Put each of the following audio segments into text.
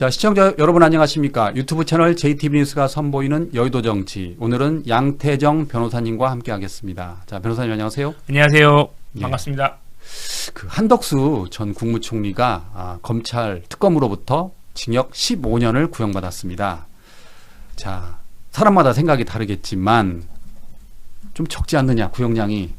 자, 시청자 여러분 안녕하십니까? 유튜브 채널 JTB 뉴스가 선보이는 여의도 정치. 오늘은 양태정 변호사님과 함께 하겠습니다. 자, 변호사님 안녕하세요. 안녕하세요. 예. 반갑습니다. 그 한덕수 전 국무총리가 검찰 특검으로부터 징역 15년을 구형받았습니다. 자, 사람마다 생각이 다르겠지만 좀 적지 않느냐, 구형량이.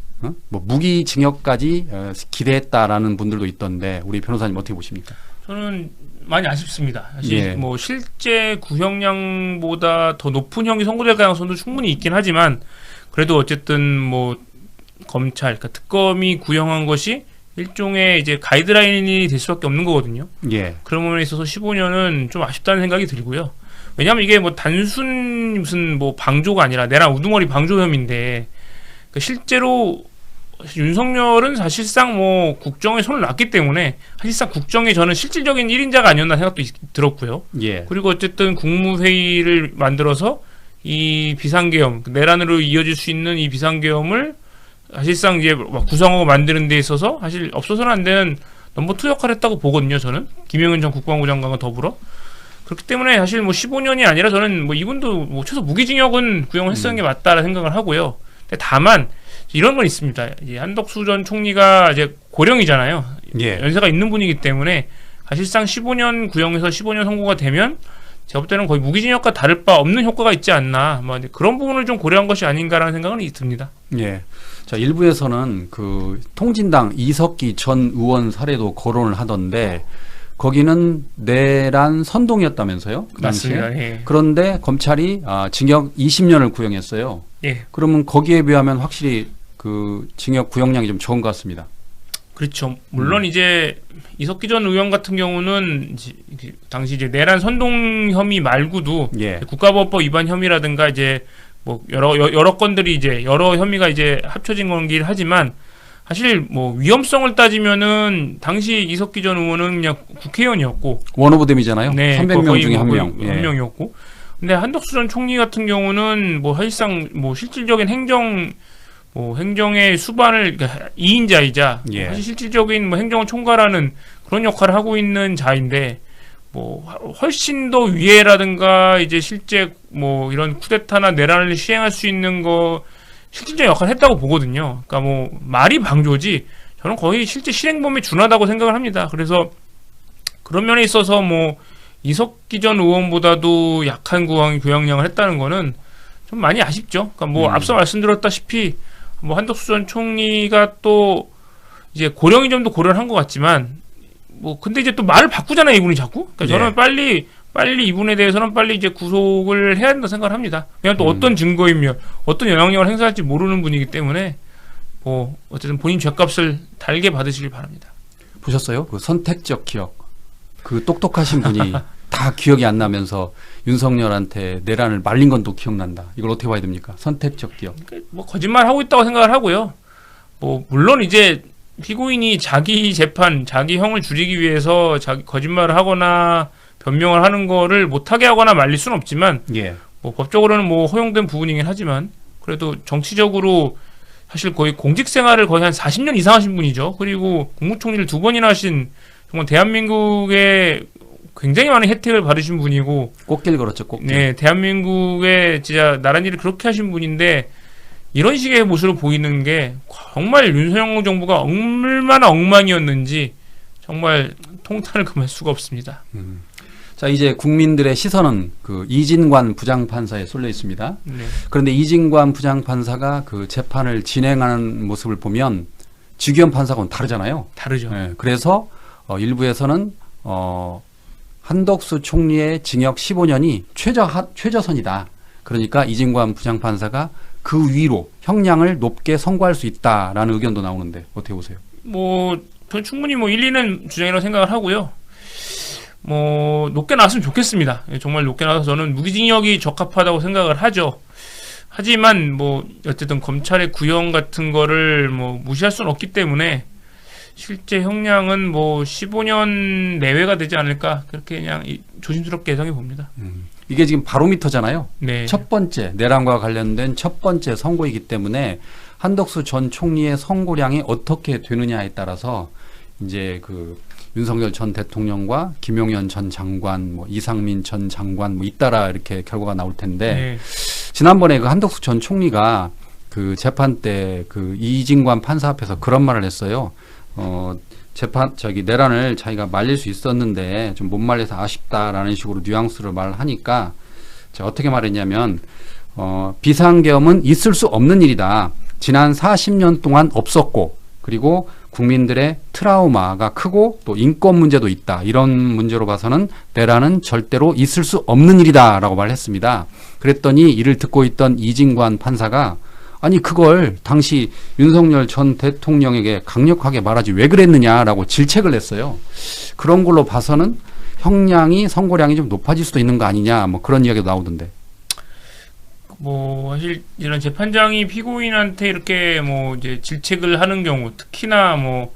뭐 무기징역까지 기대했다라는 분들도 있던데 우리 변호사님 어떻게 보십니까? 저는 많이 아쉽습니다. 사실 예. 뭐 실제 구형량보다 더 높은 형이 선고될 가능성도 충분히 있긴 하지만 그래도 어쨌든 뭐 검찰, 그러니까 특검이 구형한 것이 일종의 이제 가이드라인이 될 수밖에 없는 거거든요. 예. 그런 부분에 있어서 15년은 좀 아쉽다는 생각이 들고요. 왜냐하면 이게 뭐 단순 무슨 뭐 방조가 아니라 내란 우두머리 방조 혐의인데 그러니까 실제로 윤석열은 사실상 뭐 국정에 손을 놨기 때문에 사실상 국정에 저는 실질적인 1인자가 아니었나 생각도 들었고요. 예. 그리고 어쨌든 국무회의를 만들어서 이 비상계엄, 내란으로 이어질 수 있는 이 비상계엄을 사실상 이제 구성하고 만드는 데 있어서 사실 없어서는 안 되는 넘버 2 역할을 했다고 보거든요. 저는 김영은 전 국방부 장관과 더불어 그렇기 때문에 사실 뭐 15년이 아니라 저는 뭐 이분도 뭐 최소 무기징역은 구형을 했었는 게 맞다라는 생각을 하고요. 다만 이런 건 있습니다. 이제 한덕수 전 총리가 이제 고령이잖아요. 예. 연세가 있는 분이기 때문에 사실상 15년 구형에서 15년 선고가 되면 제가 볼 때는 거의 무기징역과 다를 바 없는 효과가 있지 않나. 뭐 그런 부분을 좀 고려한 것이 아닌가라는 생각은 듭니다. 예. 자, 일부에서는 그 통진당 이석기 전 의원 사례도 거론을 하던데 거기는 내란 선동이었다면서요? 그 당시에? 맞습니다. 예. 그런데 검찰이 징역 20년을 구형했어요. 예. 그러면 거기에 비하면 확실히 그 징역 구형량이 좀 적은 것 같습니다. 그렇죠. 물론 이제 이석기 전 의원 같은 경우는 이제 당시 이제 내란 선동 혐의 말고도 예. 국가보안법 위반 혐의라든가 이제 뭐 여러 건들이 이제 여러 혐의가 이제 합쳐진 거긴 하지만 사실 뭐 위험성을 따지면은 당시 이석기 전 의원은 그냥 국회의원이었고 원오브댐이잖아요. 네, 300명 중에 한 명. 한 명이었고 근데 한덕수 전 총리 같은 경우는 뭐 사실상 뭐 실질적인 행정의 수반을 그러니까 2인자이자 예. 사실 실질적인 뭐 행정을 총괄하는 그런 역할을 하고 있는 자인데 뭐 훨씬 더 위에라든가 이제 실제 뭐 이런 쿠데타나 내란을 시행할 수 있는 거 실질적 역할을 했다고 보거든요. 그러니까 뭐 말이 방조지 저는 거의 실제 실행범에 준하다고 생각을 합니다. 그래서 그런 면에 있어서 뭐 이석기 전 의원보다도 약한 구형량을 했다는 거는 좀 많이 아쉽죠. 그러니까 뭐 앞서 말씀드렸다시피 뭐 한덕수 전 총리가 또 이제 고령이 좀 더 고려한 것 같지만 뭐 근데 이제 또 말을 바꾸잖아요, 이분이 자꾸. 그러니까 저는 빨리 이분에 대해서는 빨리 이제 구속을 해야 된다 생각을 합니다. 왜냐면 또 어떤 증거이며 어떤 영향력을 행사할지 모르는 분이기 때문에 뭐 어쨌든 본인 죗값을 달게 받으시길 바랍니다. 보셨어요? 그 선택적 기억. 그 똑똑하신 분이 다 기억이 안 나면서 윤석열한테 내란을 말린 건 또 기억난다. 이걸 어떻게 봐야 됩니까? 선택적 기억. 그러니까 뭐 거짓말 하고 있다고 생각을 하고요. 뭐 물론 이제 피고인이 자기 재판, 자기 형을 줄이기 위해서 자기 거짓말을 하거나 변명을 하는 거를 못하게 하거나 말릴 수는 없지만 예. 뭐 법적으로는 뭐 허용된 부분이긴 하지만 그래도 정치적으로 사실 거의 공직 생활을 거의 한 40년 이상 하신 분이죠. 그리고 국무총리를 2번이나 하신 정말 대한민국의 굉장히 많은 혜택을 받으신 분이고 꽃길 걸었죠, 꽃길. 네, 대한민국의 진짜 나란 일을 그렇게 하신 분인데 이런 식의 모습을 보이는 게 정말 윤석열 정부가 얼마나 엉망이었는지 정말 통탄을 금할 수가 없습니다. 자, 이제 국민들의 시선은 그 이진관 부장판사에 쏠려 있습니다. 네. 그런데 이진관 부장판사가 그 재판을 진행하는 모습을 보면 지기현 판사하고는 다르잖아요. 다르죠. 네, 그래서 일부에서는 한덕수 총리의 징역 15년이 최저선이다. 그러니까 이진관 부장판사가 그 위로 형량을 높게 선고할 수 있다라는 의견도 나오는데 어떻게 보세요? 뭐 저는 충분히 뭐 일리는 주장이라고 생각을 하고요. 뭐 높게 나왔으면 좋겠습니다. 정말 높게 나와서 저는 무기징역이 적합하다고 생각을 하죠. 하지만 뭐 어쨌든 검찰의 구형 같은 거를 뭐 무시할 수는 없기 때문에 실제 형량은 뭐 15년 내외가 되지 않을까 그렇게 그냥 조심스럽게 예상해 봅니다. 이게 지금 바로미터잖아요. 네. 첫 번째 내란과 관련된 첫 번째 선고이기 때문에 한덕수 전 총리의 선고량이 어떻게 되느냐에 따라서 이제 그 윤석열 전 대통령과 김용현 전 장관, 뭐 이상민 전 장관 뭐 잇따라 이렇게 결과가 나올 텐데 네. 지난번에 그 한덕수 전 총리가 그 재판 때 그 이진관 판사 앞에서 그런 말을 했어요. 내란을 자기가 말릴 수 있었는데 좀 못 말려서 아쉽다라는 식으로 뉘앙스를 말하니까 제가 어떻게 말했냐면 비상계엄은 있을 수 없는 일이다. 지난 40년 동안 없었고 그리고 국민들의 트라우마가 크고 또 인권 문제도 있다. 이런 문제로 봐서는 내란은 절대로 있을 수 없는 일이다라고 말했습니다. 그랬더니 이를 듣고 있던 이진관 판사가 아니 그걸 당시 윤석열 전 대통령에게 강력하게 말하지 왜 그랬느냐라고 질책을 했어요. 그런 걸로 봐서는 형량이 선고량이 좀 높아질 수도 있는 거 아니냐 뭐 그런 이야기도 나오던데. 뭐 사실 이런 재판장이 피고인한테 이렇게 뭐 이제 질책을 하는 경우, 특히나 뭐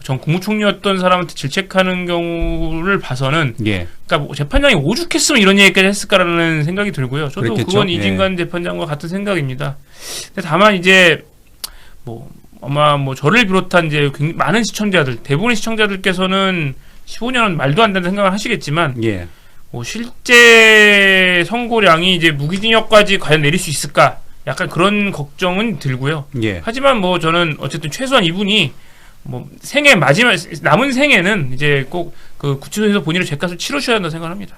전 국무총리였던 사람한테 질책하는 경우를 봐서는, 예. 그러니까 뭐 재판장이 오죽했으면 이런 얘기까지 했을까라는 생각이 들고요. 저도 그랬겠죠? 그건 이진관 재판장과 같은 생각입니다. 근데 다만 이제 뭐 아마 뭐 저를 비롯한 이제 많은 시청자들, 대부분의 시청자들께서는 15년은 말도 안 된다는 생각을 하시겠지만, 예. 뭐 실제 선고량이 이제 무기징역까지 과연 내릴 수 있을까? 약간 그런 걱정은 들고요. 예. 하지만 뭐 저는 어쨌든 최소한 이분이 뭐 생애 마지막 남은 생에는 이제 꼭 그 구치소에서 본인의 죄값을 치르셔야 한다고 생각합니다.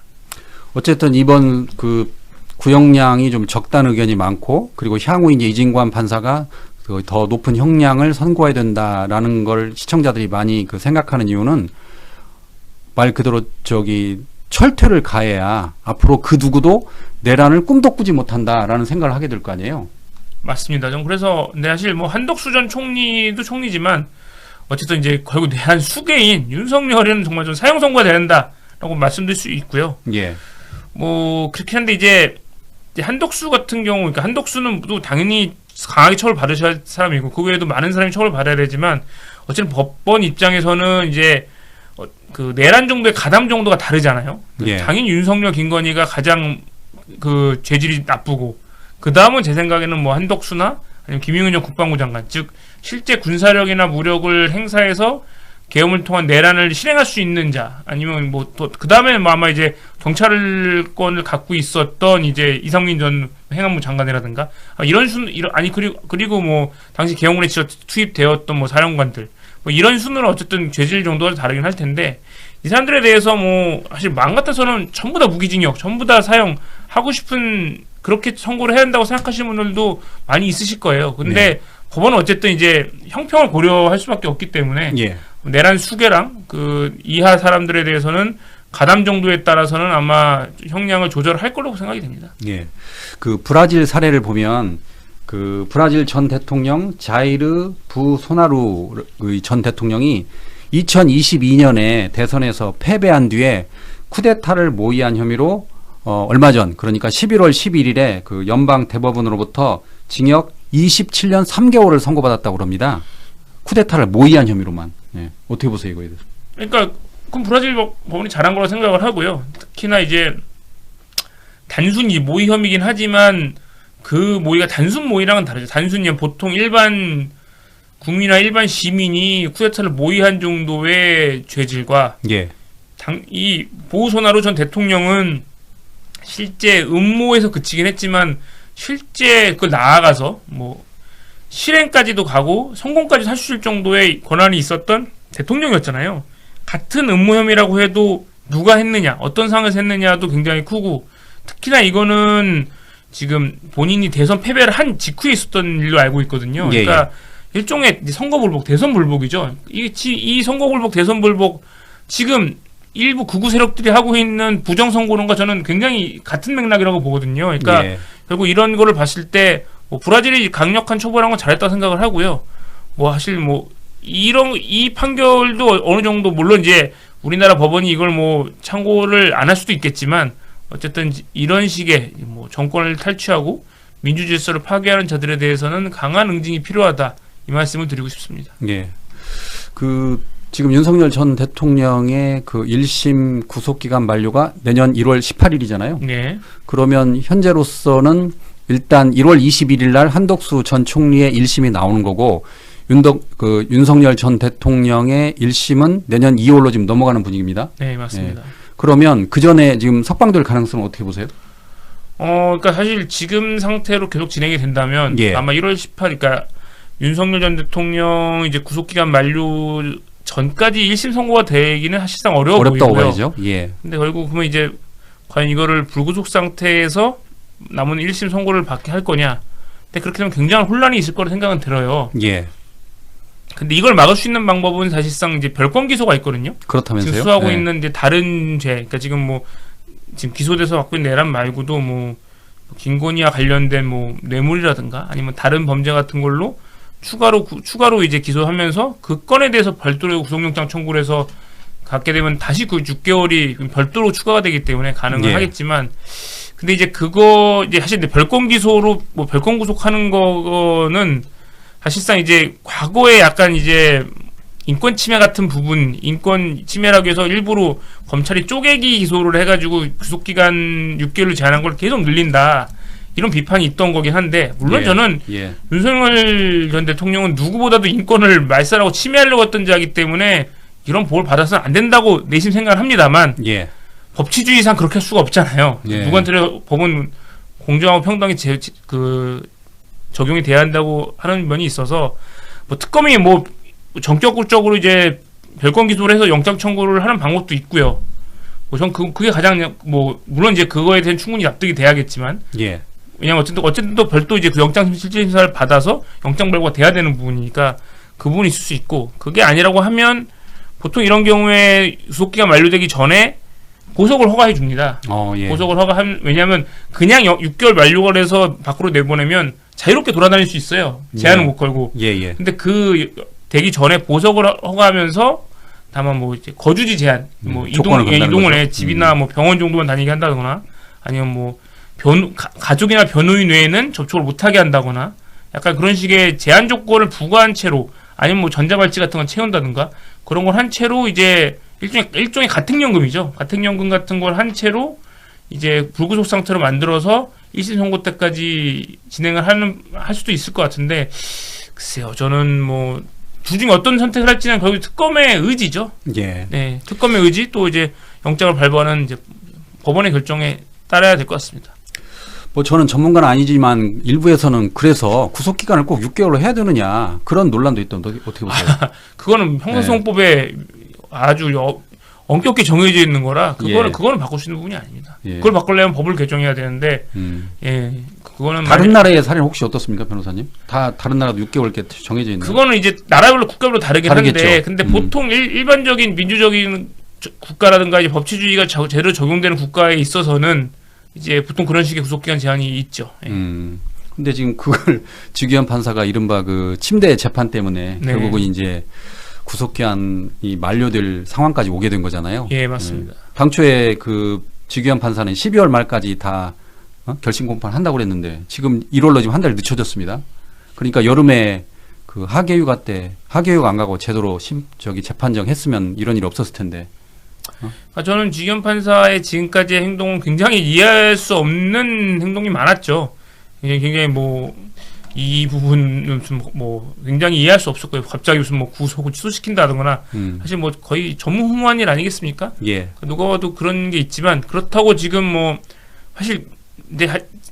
어쨌든 이번 그 구형량이 좀 적다는 의견이 많고 그리고 향후 이제 이진관 판사가 그 더 높은 형량을 선고해야 된다라는 걸 시청자들이 많이 그 생각하는 이유는 말 그대로 철퇴를 가해야 앞으로 그 누구도 내란을 꿈도 꾸지 못한다라는 생각을 하게 될 거 아니에요. 맞습니다. 전 그래서 근데 사실 뭐 한덕수 전 총리도 총리지만 어쨌든 이제 결국 내란 수괴인 윤석열은 정말 좀 사형 선고가 된다라고 말씀드릴 수 있고요. 예. 뭐 그렇긴 한데 이제 한덕수 같은 경우, 그러니까 한덕수는 또 당연히 강하게 처벌 받으셔야 할 사람이고 그 외에도 많은 사람이 처벌 받아야 되지만 어쨌든 법원 입장에서는 이제 그 내란 정도의 가담 정도가 다르잖아요. 예. 당연히 윤석열, 김건희가 가장 그 죄질이 나쁘고 그 다음은 제 생각에는 뭐 한덕수나 아니면 김용현 전 국방부 장관, 즉 실제 군사력이나 무력을 행사해서 계엄을 통한 내란을 실행할 수 있는 자, 아니면 뭐 또 그 다음에는 뭐 아마 이제 경찰권을 갖고 있었던 이제 이상민 전 행안부 장관이라든가 그리고 뭐 당시 계엄군에 투입되었던 뭐 사령관들, 뭐 이런 순으로 어쨌든 죄질 정도가 다르긴 할 텐데 이 사람들에 대해서 뭐 사실 마음 같아서는 전부 다 무기징역, 전부 다 사형 하고 싶은, 그렇게 선고를 해야 한다고 생각하시는 분들도 많이 있으실 거예요. 근데 네. 법원은 어쨌든 이제 형평을 고려할 수밖에 없기 때문에 예. 내란 수괴랑 그 이하 사람들에 대해서는 가담 정도에 따라서는 아마 형량을 조절할 거라고 생각이 됩니다. 예. 그 브라질 사례를 보면 그 브라질 전 대통령 자이르 부소나루 전 대통령이 2022년에 대선에서 패배한 뒤에 쿠데타를 모의한 혐의로 얼마 전, 그러니까 11월 11일에 그 연방 대법원으로부터 징역 27년 3개월을 선고받았다고 합니다. 쿠데타를 모의한 혐의로만. 예. 어떻게 보세요, 이거에 대해서? 그러니까 그럼 브라질 법원이 잘한 거라고 생각을 하고요. 특히나 이제 단순히 모의 혐의긴 하지만 그 모의가 단순 모의랑은 다르죠. 단순히 보통 일반 국민이나 일반 시민이 쿠데타를 모의한 정도의 죄질과 예. 이 보우소나루 전 대통령은 실제 음모에서 그치긴 했지만 실제 그 나아가서 뭐 실행까지도 가고 성공까지 할 수 있을 정도의 권한이 있었던 대통령이었잖아요. 같은 음모 혐의라고 해도 누가 했느냐, 어떤 상황에서 했느냐도 굉장히 크고, 특히나 이거는 지금 본인이 대선 패배를 한 직후에 있었던 일로 알고 있거든요. 그러니까 일종의 선거 불복, 대선 불복이죠. 이 선거 불복, 대선 불복, 지금 일부 극우 세력들이 하고 있는 부정 선거론과 저는 굉장히 같은 맥락이라고 보거든요. 그러니까 결국 이런 거를 봤을 때 뭐 브라질이 강력한 처벌한 건 잘했다고 생각을 하고요. 뭐 사실 뭐 이 판결도 어느 정도, 물론 이제 우리나라 법원이 이걸 뭐 참고를 안 할 수도 있겠지만 어쨌든 이런 식의 뭐 정권을 탈취하고 민주 질서를 파괴하는 자들에 대해서는 강한 응징이 필요하다, 이 말씀을 드리고 싶습니다. 예. 그 지금 윤석열 전 대통령의 그 1심 구속기간 만료가 내년 1월 18일이잖아요. 네. 그러면 현재로서는 일단 1월 21일 날 한덕수 전 총리의 1심이 나오는 거고 윤석열 전 대통령의 1심은 내년 2월로 지금 넘어가는 분위기입니다. 네, 맞습니다. 그러면 그 전에 지금 석방될 가능성은 어떻게 보세요? 그러니까 사실 지금 상태로 계속 진행이 된다면 예. 아마 1월 18일, 그러니까 윤석열 전 대통령 이제 구속기간 만료 전까지 1심 선고가 되기는 사실상 어렵다고 보이고요. 봐야죠. 예. 근데 결국 그러면 이제 과연 이거를 불구속 상태에서 남은 1심 선고를 받게 할 거냐? 근데 그렇게 되면 굉장한 혼란이 있을 거라 생각은 들어요. 예. 근데 이걸 막을 수 있는 방법은 사실상 이제 별건 기소가 있거든요. 그렇다면서요? 지금 수하고 네. 있는 이제 다른 죄, 그러니까 지금 기소돼서 갖고 있는 내란 말고도 김건희와 관련된 뇌물이라든가 아니면 다른 범죄 같은 걸로 추가로 이제 기소하면서 그 건에 대해서 별도로 구속영장 청구를 해서 갖게 되면 다시 그 6개월이 별도로 추가가 되기 때문에 가능은 예. 하겠지만, 근데 이제 그거 이제 사실 별건 기소로 별건 구속하는 거는 사실상 이제 과거에 약간 이제 인권 침해 같은 부분, 인권 침해라고 해서 일부러 검찰이 쪼개기 기소를 해가지고 구속기간 6개월로 제한한 걸 계속 늘린다, 이런 비판이 있던 거긴 한데, 물론 예. 저는 예. 윤석열 전 대통령은 누구보다도 인권을 말살하고 침해하려고 했던 자이기 때문에 이런 보호를 받아서는 안 된다고 내심 생각을 합니다만, 예. 법치주의상 그렇게 할 수가 없잖아요. 예. 누구한테 법은 공정하고 평등하게 적용이 돼야 한다고 하는 면이 있어서, 특검이 전격적으로 이제 별건 기소를 해서 영장 청구를 하는 방법도 있고요. 전 그게 가장 물론 이제 그거에 대한 충분히 납득이 돼야겠지만, 예. 왜냐면 어쨌든 또 별도 이제 그 영장 실질 심사를 받아서 영장 발부가 돼야 되는 부분이니까 그 부분이 있을 수 있고, 그게 아니라고 하면 보통 이런 경우에 구속기간 만료되기 전에 보석을 허가해 줍니다. 예. 보석을 왜냐하면 그냥 6개월 만료가 돼서 밖으로 내보내면 자유롭게 돌아다닐 수 있어요. 제한은 못 걸고. 예. 근데 되기 전에 보석을 허가하면서 다만 이제 거주지 제한, 이동을 해, 집이나 병원 정도만 다니게 한다거나, 아니면 가족이나 변호인 외에는 접촉을 못하게 한다거나, 약간 그런 식의 제한 조건을 부과한 채로, 아니면 전자발찌 같은 건 채운다든가, 그런 걸 한 채로 이제 일종의 가택연금이죠. 가택연금 같은 걸 한 채로 이제 불구속 상태로 만들어서 1심 선고 때까지 진행을 할 수도 있을 것 같은데, 글쎄요, 저는 둘 중에 어떤 선택을 할지는 결국 특검의 의지죠. 예. 네, 특검의 의지, 또 이제 영장을 발부하는 이제 법원의 결정에 따라야 될 것 같습니다. 저는 전문가는 아니지만 일부에서는 그래서 구속기간을 꼭 6개월로 해야 되느냐, 그런 논란도 있던데 어떻게 보세요? 그거는 형사소송법에 아주 엄격히 정해져 있는 거라 그거는 바꿀 수 있는 부분이 아닙니다. 예. 그걸 바꾸려면 법을 개정해야 되는데, 그거는 다른 나라의 사례는 혹시 어떻습니까, 변호사님? 다른 나라도 6개월 이렇게 정해져 있나요? 그거는 이제 나라별로 국가별로 다르긴 다르겠죠. 한데, 근데 보통 일반적인 민주적인 국가라든가 이제 법치주의가 제대로 적용되는 국가에 있어서는 이제 보통 그런 식의 구속기간 제한이 있죠. 예. 근데 지금 그걸 지규현 판사가 이른바 그 침대 재판 때문에 네. 결국은 이제 구속기한이 만료될 상황까지 오게 된 거잖아요. 예, 맞습니다. 당초에 그 지규현 판사는 12월 말까지 다 결심 공판 한다고 그랬는데 지금 1월로 지금 한 달 늦춰졌습니다. 그러니까 여름에 그 하계휴가 안 가고 제대로 재판정 했으면 이런 일이 없었을 텐데. 저는 지규현 판사의 지금까지의 행동은 굉장히 이해할 수 없는 행동이 많았죠. 굉장히 이 부분은 굉장히 이해할 수 없었고요. 갑자기 무슨 구속을 취소시킨다거나, 사실 거의 전무후무한 일 아니겠습니까? 예. 누가 봐도 그런 게 있지만, 그렇다고 지금 사실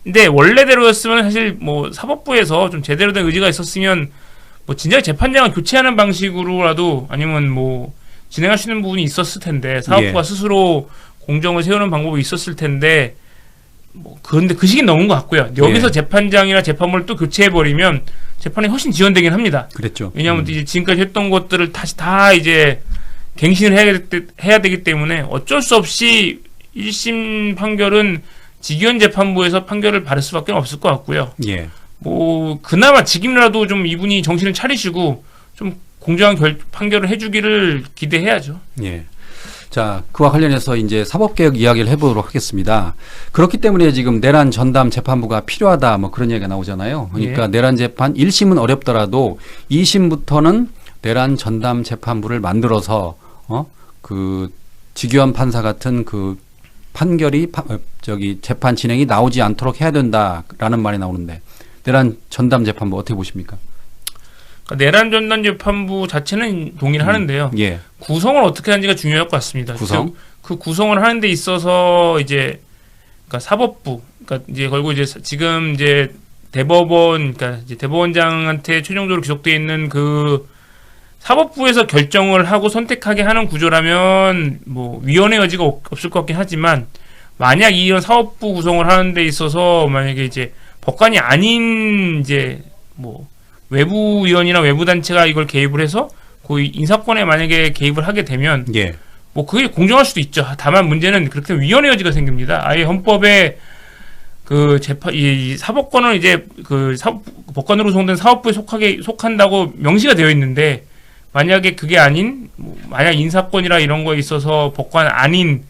근데 원래대로였으면 사실 사법부에서 좀 제대로 된 의지가 있었으면 진작 재판장을 교체하는 방식으로라도, 아니면 진행할 수 있는 부분이 있었을 텐데, 사법부가 스스로 공정을 세우는 방법이 있었을 텐데, 그런데 그 시기는 넘은 것 같고요. 여기서 재판장이나 재판부를 또 교체해버리면 재판이 훨씬 지연되긴 합니다. 그랬죠. 왜냐하면 이제 지금까지 했던 것들을 다시 다 이제 갱신을 해야 되기 때문에 어쩔 수 없이 1심 판결은 지규현 재판부에서 판결을 받을 수밖에 없을 것 같고요. 예. 그나마 지금이라도 좀 이분이 정신을 차리시고 좀 공정한 판결을 해주기를 기대해야죠. 예. 자, 그와 관련해서 이제 사법개혁 이야기를 해보도록 하겠습니다. 그렇기 때문에 지금 내란 전담 재판부가 필요하다, 그런 이야기가 나오잖아요. 그러니까 내란 재판 1심은 어렵더라도 2심부터는 내란 전담 재판부를 만들어서 그 지규현 판사 같은 그 판결이 재판 진행이 나오지 않도록 해야 된다라는 말이 나오는데, 내란 전담 재판부 어떻게 보십니까? 그러니까 내란 전담 재판부 자체는 동의를 하는데요. 예. 구성을 어떻게 하는지가 중요할 것 같습니다. 구성? 그 구성을 하는 데 있어서 이제 그러니까 사법부, 그러니까 이제 걸고 이제 지금 이제 대법원, 그러니까 이제 대법원장한테 최종적으로 기속되어 있는 그 사법부에서 결정을 하고 선택하게 하는 구조라면 뭐 위헌의 여지가 없을 것 같긴 하지만 만약 이런 사법부 구성을 하는 데 있어서 만약에 이제 법관이 아닌 이제 뭐 외부 위원이나 외부 단체가 이걸 개입을 해서 그 인사권에 만약에 개입을 하게 되면 예. 뭐 그게 공정할 수도 있죠. 다만 문제는 그렇게 위헌의 여지가 생깁니다. 아예 헌법에 그 재판 이 사법권은 이제 그 법관으로 구성된 사법부에 속한다고 명시가 되어 있는데 만약에 그게 아닌 만약 인사권이라 이런 거에 있어서 법관 아닌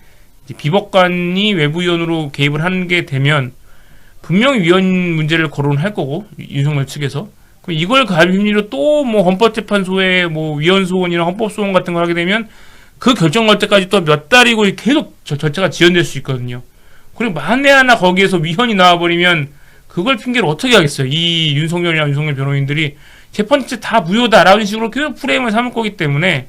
비법관이 외부 위원으로 개입을 하는 게 되면 분명히 위헌 문제를 거론할 거고 윤석열 측에서 그럼 이걸 가할 힘리로 또 뭐 헌법재판소에 뭐 위헌소원이나 헌법소원 같은 걸 하게 되면 그 결정 날 때까지 또 몇 달이고 계속 절차가 지연될 수 있거든요. 그리고 만에 하나 거기에서 위헌이 나와버리면 그걸 핑계로 어떻게 하겠어요? 이 윤석열이나 윤석열 변호인들이 재판 자체 다 무효다라는 식으로 계속 프레임을 삼을 거기 때문에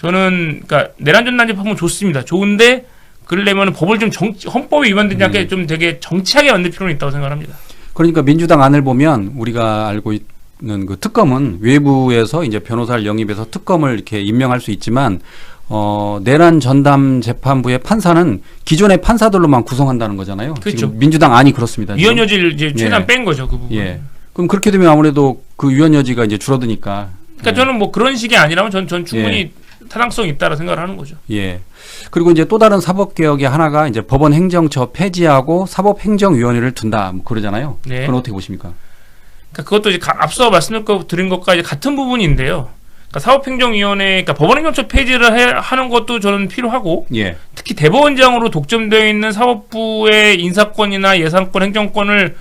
저는 그러니까 내란 전담 재판은 좋습니다. 좋은데 그러려면 법을 좀 헌법에 위반되지 않게 좀 되게 정치하게 만들 필요는 있다고 생각합니다. 그러니까 민주당 안을 보면 우리가 알고 있는 그 특검은 외부에서 이제 변호사를 영입해서 특검을 이렇게 임명할 수 있지만 내란 전담 재판부의 판사는 기존의 판사들로만 구성한다는 거잖아요. 그렇죠. 지금 민주당 안이 그렇습니다. 위헌 여지를 이제 최대한 예. 뺀 거죠, 그 부분. 예. 그럼 그렇게 되면 아무래도 그 위헌 여지가 이제 줄어드니까. 그러니까 저는 뭐 그런 식이 아니라면 전 충분히 예. 타당성이 있다라 생각을 하는 거죠. 예. 그리고 이제 또 다른 사법 개혁의 하나가 이제 법원 행정처 폐지하고 사법행정위원회를 둔다 뭐 그러잖아요. 네. 그건 어떻게 보십니까? 그러니까 그것도 이제 앞서 말씀드린 것과 이제 같은 부분인데요. 그러니까 사법행정위원회, 그러니까 법원행정처 폐지를 하는 것도 저는 필요하고, 예. 특히 대법원장으로 독점되어 있는 사법부의 인사권이나 예산권, 행정권을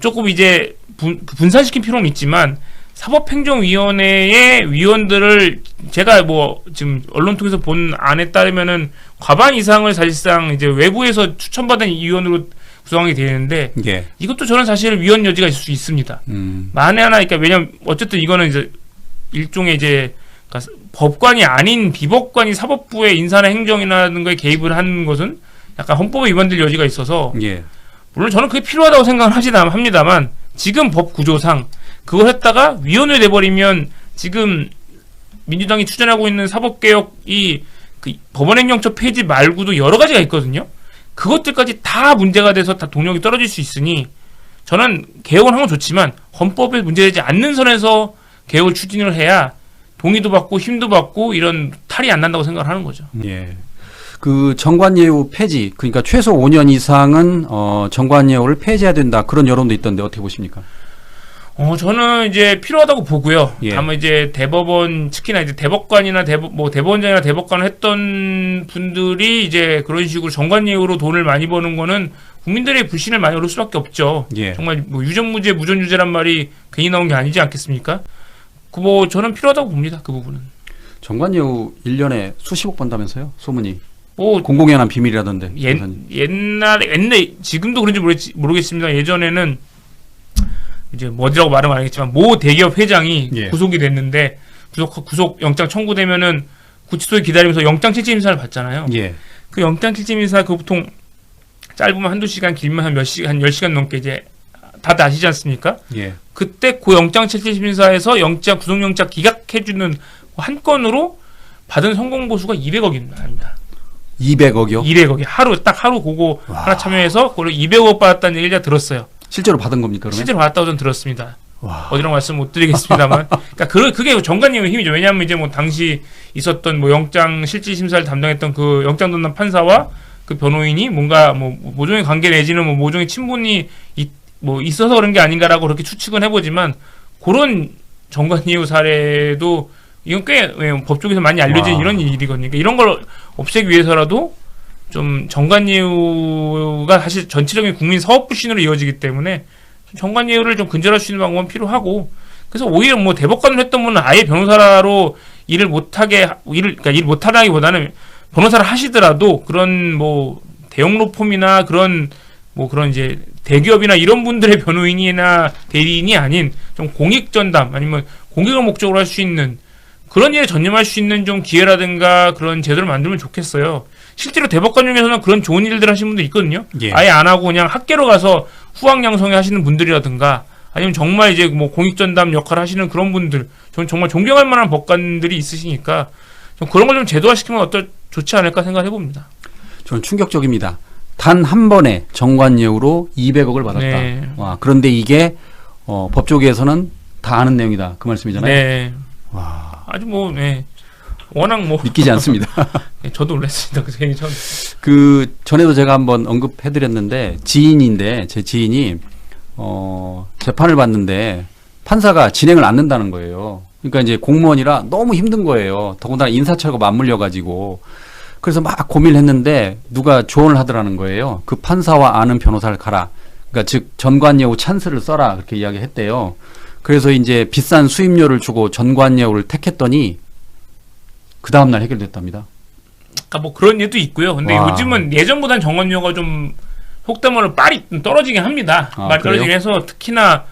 조금 이제 분산시킨 필요는 있지만 사법행정위원회의 위원들을 제가 뭐 지금 언론 통해서 본 안에 따르면은 과반 이상을 사실상 이제 외부에서 추천받은 위원으로 구성하게 되는데 예. 이것도 저는 사실 위헌 여지가 있을 수 있습니다. 만에 하나, 그러니까 왜냐면 어쨌든 이거는 이제 일종의 이제 그러니까 법관이 아닌 비법관이 사법부의 인사나 행정이라는 거에 개입을 하는 것은 약간 헌법에 위반될 여지가 있어서 예. 물론 저는 그게 필요하다고 생각을 합니다만 지금 법 구조상 그걸 했다가 위헌이 돼버리면 지금 민주당이 추진하고 있는 사법개혁이 그 법원행정처 폐지 말고도 여러 가지가 있거든요. 그것들까지 다 문제가 돼서 다 동력이 떨어질 수 있으니 저는 개혁을 하는 건 좋지만 헌법에 문제되지 않는 선에서 개혁을 추진을 해야 동의도 받고 힘도 받고 이런 탈이 안 난다고 생각을 하는 거죠. 예. 그 정관예우 폐지, 그러니까 최소 5년 이상은 정관예우를 폐지해야 된다 그런 여론도 있던데 어떻게 보십니까? 저는 이제 필요하다고 보고요. 예. 다만 이제 대법원, 특히나 이제 대법관이나 대법원장이나 대법관을 했던 분들이 이제 그런 식으로 정관예우로 돈을 많이 버는 거는 국민들의 불신을 많이 얻을 수밖에 없죠. 예. 정말 뭐 유전무죄, 무전유죄란 말이 괜히 나온 게 아니지 않겠습니까? 뭐 저는 필요하다고 봅니다. 그 부분은. 정관예우 1년에 수십억 번다면서요? 소문이. 뭐 공공연한 비밀이라던데. 옛날에 지금도 그런지 모르겠습니다. 예전에는 이제 뭐라고 말은 안 하겠지만 모 대기업 회장이 예. 구속이 됐는데 구속 영장 청구되면은 구치소에 기다리면서 영장 실질 심사를 받잖아요. 예. 그 영장 실질 심사 그 보통 짧으면 한두 시간, 길면 한 10시간 넘게 이제 다들 아시지 않습니까? 예. 그때 그 영장 실질 심사에서 구속영장 기각해주는 한 건으로 받은 성공 보수가 200억입니다. 200억이요? 200억이 하루 그거 하나 참여해서 그걸 200억 받았다는 얘기를 제가 들었어요. 실제로 받은 겁니까, 그러면? 실제로 받았다고 저는 들었습니다. 와. 어디라고 말씀 못 드리겠습니다만, 그러니까 그게 정관님의 힘이죠. 왜냐하면 이제 뭐 당시 있었던 뭐 영장 실질 심사를 담당했던 그 영장 담당 판사와 그 변호인이 뭔가 뭐 모종의 관계 내지는 뭐 모종의 친분이 뭐 있어서 그런 게 아닌가라고 그렇게 추측은 해보지만 그런 정관예우 사례도 이건 꽤 법조계에서 많이 알려진 와. 이런 일이거든요. 그러니까 이런 걸 없애기 위해서라도 좀 정관예우가 사실 전체적인 국민 사법불신으로 이어지기 때문에 정관예우를 좀 근절할 수 있는 방법은 필요하고 그래서 오히려 뭐 대법관을 했던 분은 아예 변호사로 일을 못하게 그러니까 일 못하기보다는 변호사를 하시더라도 그런 뭐 대형 로펌이나 그런 뭐 그런 이제 대기업이나 이런 분들의 변호인이나 대리인이 아닌 좀 공익 전담 아니면 공익을 목적으로 할 수 있는 그런 일에 전념할 수 있는 좀 기회라든가 그런 제도를 만들면 좋겠어요. 실제로 대법관 중에서는 그런 좋은 일들 하시는 분도 있거든요. 예. 아예 안 하고 그냥 학계로 가서 후학양성회 하시는 분들이라든가 아니면 정말 이제 뭐 공익전담 역할 하시는 그런 분들, 저는 정말 존경할 만한 법관들이 있으시니까 좀 그런 걸 좀 제도화시키면 좋지 않을까 생각해 봅니다. 저는 충격적입니다. 단 한 번에 정관예우로 200억을 받았다. 네. 와, 그런데 이게 법조계에서는 다 아는 내용이다. 그 말씀이잖아요. 네. 와, 아주 뭐, 네. 워낙 뭐. 믿기지 않습니다. 네, 저도 놀랐습니다. 그 괜히 전. 그 전에도 제가 한번 언급해드렸는데 지인인데 제 지인이 재판을 받는데 판사가 진행을 안 는다는 거예요. 그러니까 이제 공무원이라 너무 힘든 거예요. 더군다나 인사철과 맞물려 가지고 그래서 막 고민을 했는데 누가 조언을 하더라는 거예요. 그 판사와 아는 변호사를 가라. 그러니까 즉 전관예우 찬스를 써라 그렇게 이야기했대요. 그래서 이제 비싼 수임료를 주고 전관예우를 택했더니 그 다음 날 해결됐답니다. 그러니까 뭐 그런 예도 있고요. 근데 와. 요즘은 예전보다는 정관료가 좀 속된 말로 빨리 떨어지긴 합니다. 아, 빨리 떨어지긴 그래요? 해서 특히나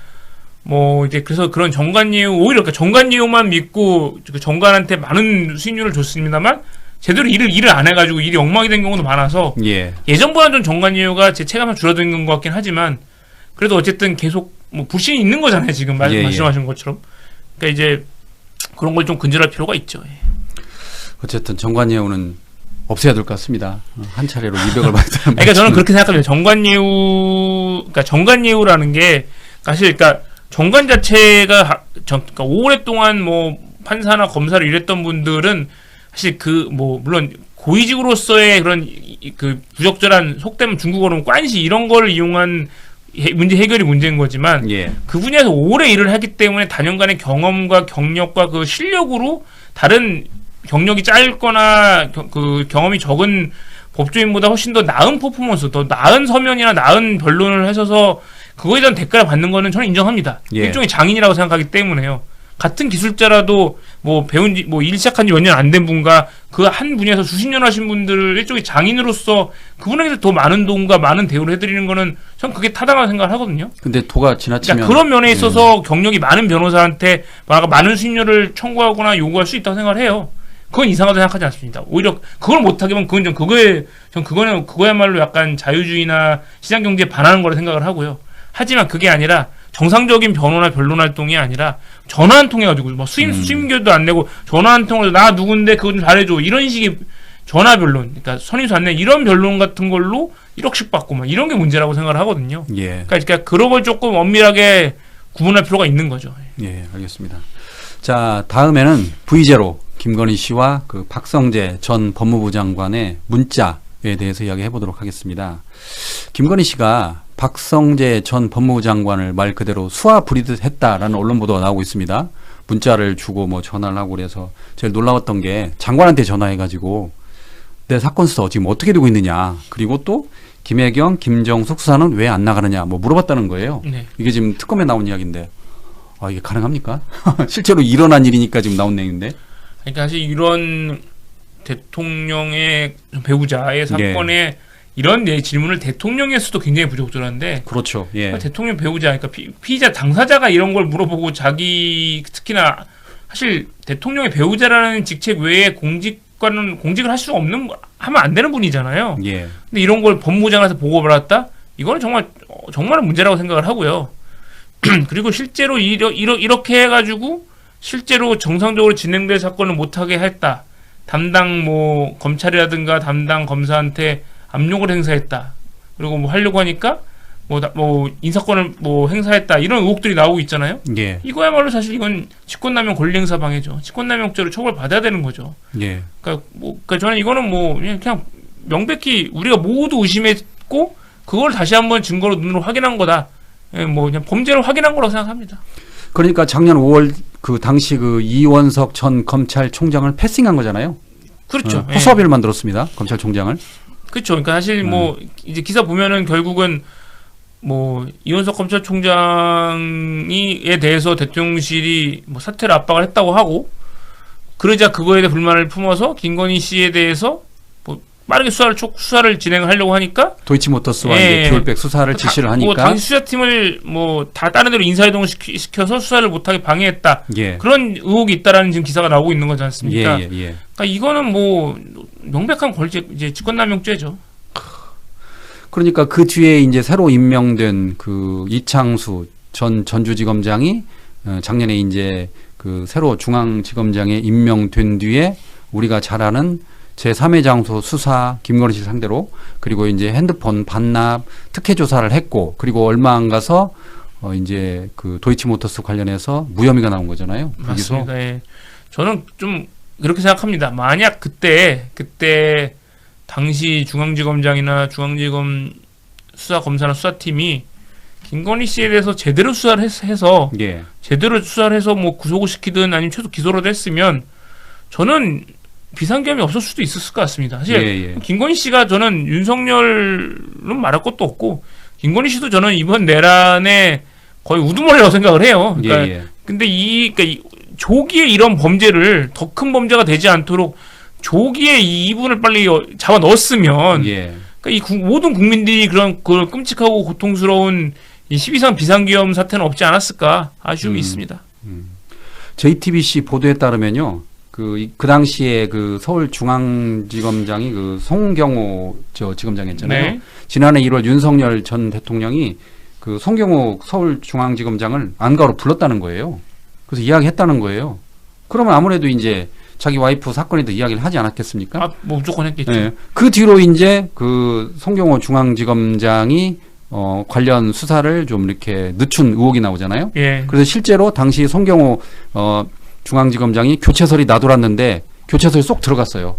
뭐 이제 그래서 그런 정관예우 오히려 그 정관예우만 믿고 그 정관한테 많은 수임료를 줬습니다만 제대로 일을 안 해가지고 일이 엉망이 된 경우도 많아서 예. 예전보다는 좀 정관예우가 제 체감상 줄어든 것 같긴 하지만 그래도 어쨌든 계속 뭐 불신이 있는 거잖아요. 지금 예, 말씀하신 것처럼. 그러니까 이제 그런 걸 좀 근절할 필요가 있죠. 예. 어쨌든 정관예우는 없애야 될 것 같습니다. 한 차례로 200을 받았다는 그러니까 저는 그렇게 생각합니다. 그러니까 정관예우라는 게 사실 그러니까 정관 자체가 그러니까 오랫동안 뭐 판사나 검사를 일했던 분들은 사실 그 뭐 물론 고위직으로서의 그런 그 부적절한 속되면 중국어로 관시 이런 걸 이용한 문제 해결이 문제인 거지만 예. 그 분야에서 오래 일을 하기 때문에 다년간의 경험과 경력과 그 실력으로 다른 경력이 짧거나 그 경험이 적은 법조인보다 훨씬 더 나은 퍼포먼스, 더 나은 서면이나 나은 변론을 하셔서 그거에 대한 대가를 받는 거는 저는 인정합니다. 예. 일종의 장인이라고 생각하기 때문에요. 같은 기술자라도 뭐 배운 지 뭐 일 시작한 지 몇 년 안 된 분과 그 한 분야에서 수십 년 하신 분들을 일종의 장인으로서 그분에게 더 많은 도움과 많은 대우를 해드리는 거는 전 그게 타당하다고 생각을 하거든요. 근데 도가 지나치면 그러니까 그런 면에 있어서 경력이 많은 변호사한테 많은 수임료를 청구하거나 요구할 수 있다고 생각을 해요. 그건 이상하다고 생각하지 않습니다. 오히려 그걸 못하게 하면 그건 그거는 그거야말로 약간 자유주의나 시장 경제에 반하는 거라 생각을 하고요. 하지만 그게 아니라 정상적인 변호나 변론 활동이 아니라 전화 한 통 해가지고 뭐 수임료도 안 내고 전화 한 통으로 나 누군데 그거 좀 잘해줘 이런 식의 전화 변론, 그러니까 선임수 안 내 이런 변론 같은 걸로 1억씩 받고 막 이런 게 문제라고 생각을 하거든요. 예. 그러니까 그런 걸 조금 엄밀하게 구분할 필요가 있는 거죠. 예, 알겠습니다. 자, 다음에는 V0 김건희 씨와 그 박성재 전 법무부 장관의 문자에 대해서 이야기해 보도록 하겠습니다. 김건희 씨가 박성재 전 법무부 장관을 말 그대로 수화부리듯 했다라는 언론 보도가 나오고 있습니다. 문자를 주고 뭐 전화를 하고 그래서 제일 놀라웠던 게 장관한테 전화해가지고 내 사건 수사 지금 어떻게 되고 있느냐, 그리고 또 김혜경, 김정숙 수사는 왜 안 나가느냐 뭐 물어봤다는 거예요. 네. 이게 지금 특검에 나온 이야기인데 이게 가능합니까? 실제로 일어난 일이니까 지금 나온 내용인데. 그러니까 사실 이런 대통령의 배우자의 사건에 이런 질문을 대통령이 했어도 굉장히 부적절한데 그렇죠. 예. 대통령 배우자, 그러니까 피의자 당사자가 이런 걸 물어보고 자기 특히나 사실 대통령의 배우자라는 직책 외에 공직을 할 수 없는 하면 안 되는 분이잖아요. 예. 근데 이런 걸 법무장관에서 보고받았다? 이거는 정말 문제라고 생각을 하고요. 그리고 실제로 이렇게 해가지고 실제로 정상적으로 진행될 사건을 못하게 했다. 담당 뭐 검찰이라든가 담당 검사한테 압력을 행사했다. 그리고 뭐 하려고 하니까 뭐 인사권을 뭐 행사했다. 이런 의혹들이 나오고 있잖아요. 예. 이거야말로 사실 이건 직권남용 권리행사 방해죠. 직권남용죄로 처벌받아야 되는 거죠. 예. 그러니까 저는 이거는 뭐 그냥 명백히 우리가 모두 의심했고 그걸 다시 한번 증거로 눈으로 확인한 거다. 예, 뭐 그냥 범죄를 확인한 거라고 생각합니다. 그러니까 작년 5월 그 당시 그 이원석 전 검찰총장을 패싱한 거잖아요. 그렇죠. 예. 허수아비를 만들었습니다. 검찰총장을. 그렇죠. 그러니까 사실 뭐 이제 기사 보면은 결국은 뭐 이원석 검찰총장이에 대해서 대통령실이 뭐 사퇴를 압박을 했다고 하고 그러자 그거에 대해 불만을 품어서 김건희 씨에 대해서 뭐 빠르게 수사를 진행하려고 하니까 도이치모터스와 예, 이제 듀얼백 수사를 지시를 하니까 뭐 당시 수사팀을 뭐 다 다른 데로 인사이동을 시켜서 수사를 못하게 방해했다. 예. 그런 의혹이 있다라는 지금 기사가 나오고 있는 거지 않습니까? 예. 그러니까 이거는 뭐 명백한 이제 직권남용죄죠. 그러니까 그 뒤에 이제 새로 임명된 그 이창수 전 전주지검장이 작년에 이제 그 새로 중앙지검장에 임명된 뒤에 우리가 잘 아는 제3의 장소 수사 김건희 씨 상대로 그리고 이제 핸드폰 반납 특혜 조사를 했고 그리고 얼마 안 가서 이제 그 도이치모터스 관련해서 무혐의가 나온 거잖아요. 맞습니다. 예. 저는 좀 그렇게 생각합니다. 만약 그때 당시 중앙지검장이나 중앙지검 수사검사나 수사팀이 김건희 씨에 대해서 제대로 수사를 해서 예. 제대로 수사를 해서 뭐 구속을 시키든 아니면 최소 기소라도 했으면 저는 비상계엄이 없을 수도 있었을 것 같습니다. 사실 김건희 씨가 저는 윤석열은 말할 것도 없고 김건희 씨도 저는 이번 내란에 거의 우두머리라고 생각을 해요. 그러니까 근데 그러니까 조기에 이런 범죄를 더 큰 범죄가 되지 않도록 조기에 이분을 빨리 잡아 넣었으면 그러니까 모든 국민들이 그런 그 끔찍하고 고통스러운 이 12상 비상계엄 사태는 없지 않았을까 아쉬움이 있습니다. JTBC 보도에 따르면요. 그 당시에 그 서울중앙지검장이 그 송경호 지검장이었잖아요. 네. 지난해 1월 윤석열 전 대통령이 그 송경호 서울중앙지검장을 안가로 불렀다는 거예요. 그래서 이야기했다는 거예요. 그러면 아무래도 이제 자기 와이프 사건에도 이야기를 하지 않았겠습니까? 뭐 무조건 했겠죠. 네. 그 뒤로 이제 그 송경호 중앙지검장이 관련 수사를 좀 이렇게 늦춘 의혹이 나오잖아요. 예. 그래서 실제로 당시 송경호 중앙지검장이 교체설이 나돌았는데 교체설이 쏙 들어갔어요.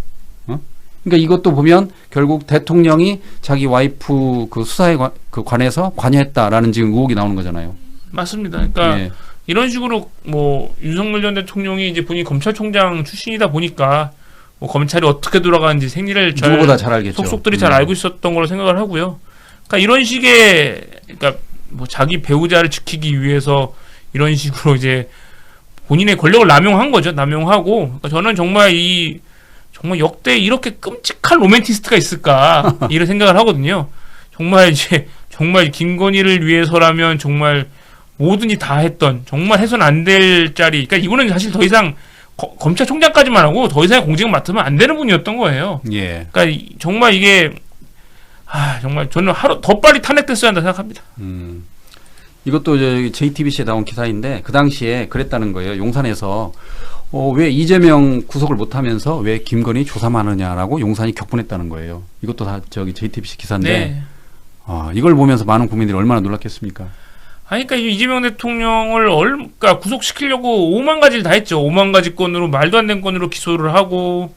그러니까 이것도 보면 결국 대통령이 자기 와이프 그 수사에 관해서 관여했다라는 지금 의혹이 나오는 거잖아요. 맞습니다. 그러니까 이런 식으로 뭐 윤석열 전 대통령이 이제 본인이 검찰총장 출신이다 보니까 뭐 검찰이 어떻게 돌아가는지 생리를 누구보다 잘 알겠죠. 속속들이 잘 알고 있었던 걸로 생각을 하고요. 그러니까 이런 식의 그러니까 뭐 자기 배우자를 지키기 위해서 이런 식으로 이제 본인의 권력을 남용한 거죠. 남용하고 그러니까 저는 정말 정말 역대 이렇게 끔찍한 로맨티스트가 있을까 이런 생각을 하거든요. 정말 김건희를 위해서라면 정말 뭐든지 다 했던 정말 해서는 안 될 자리. 그러니까 이거는 사실 더 이상 검찰총장까지만 하고 더 이상의 공직을 맡으면 안 되는 분이었던 거예요. 예. 그러니까 정말 이게 정말 저는 하루 더 빨리 탄핵됐어야 한다 생각합니다. 이것도 JTBC에 나온 기사인데 그 당시에 그랬다는 거예요. 용산에서 왜 이재명 구속을 못하면서 왜 김건희 조사만 하느냐라고 용산이 격분했다는 거예요. 이것도 다 JTBC 기사인데 네. 이걸 보면서 많은 국민들이 얼마나 놀랐겠습니까? 그러니까 이재명 대통령을 그러니까 구속시키려고 5만 가지를 다 했죠. 5만 가지 건으로 말도 안 되는 건으로 기소를 하고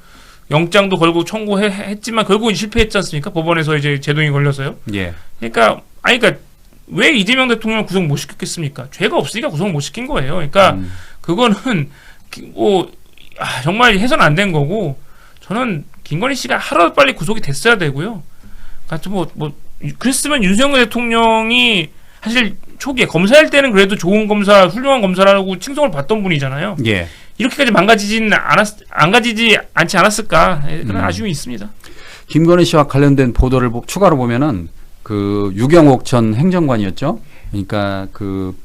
영장도 결국 청구했지만 결국은 실패했지 않습니까? 법원에서 이제 제동이 걸려서요. 예. 그러니까 왜 이재명 대통령을 구속 못 시켰겠습니까? 죄가 없으니까 구속 못 시킨 거예요. 그러니까 그거는 뭐 정말 해서는 안 된 거고 저는 김건희 씨가 하루 빨리 구속이 됐어야 되고요. 그러니까 뭐 그랬으면 윤석열 대통령이 사실 초기에 검사할 때는 그래도 좋은 검사, 훌륭한 검사라고 칭송을 받던 분이잖아요. 예. 이렇게까지 망가지지 않지 않았을까 그런 아쉬움이 있습니다. 김건희 씨와 관련된 보도를 추가로 보면은 그 유경옥 전 행정관이었죠. 그러니까 그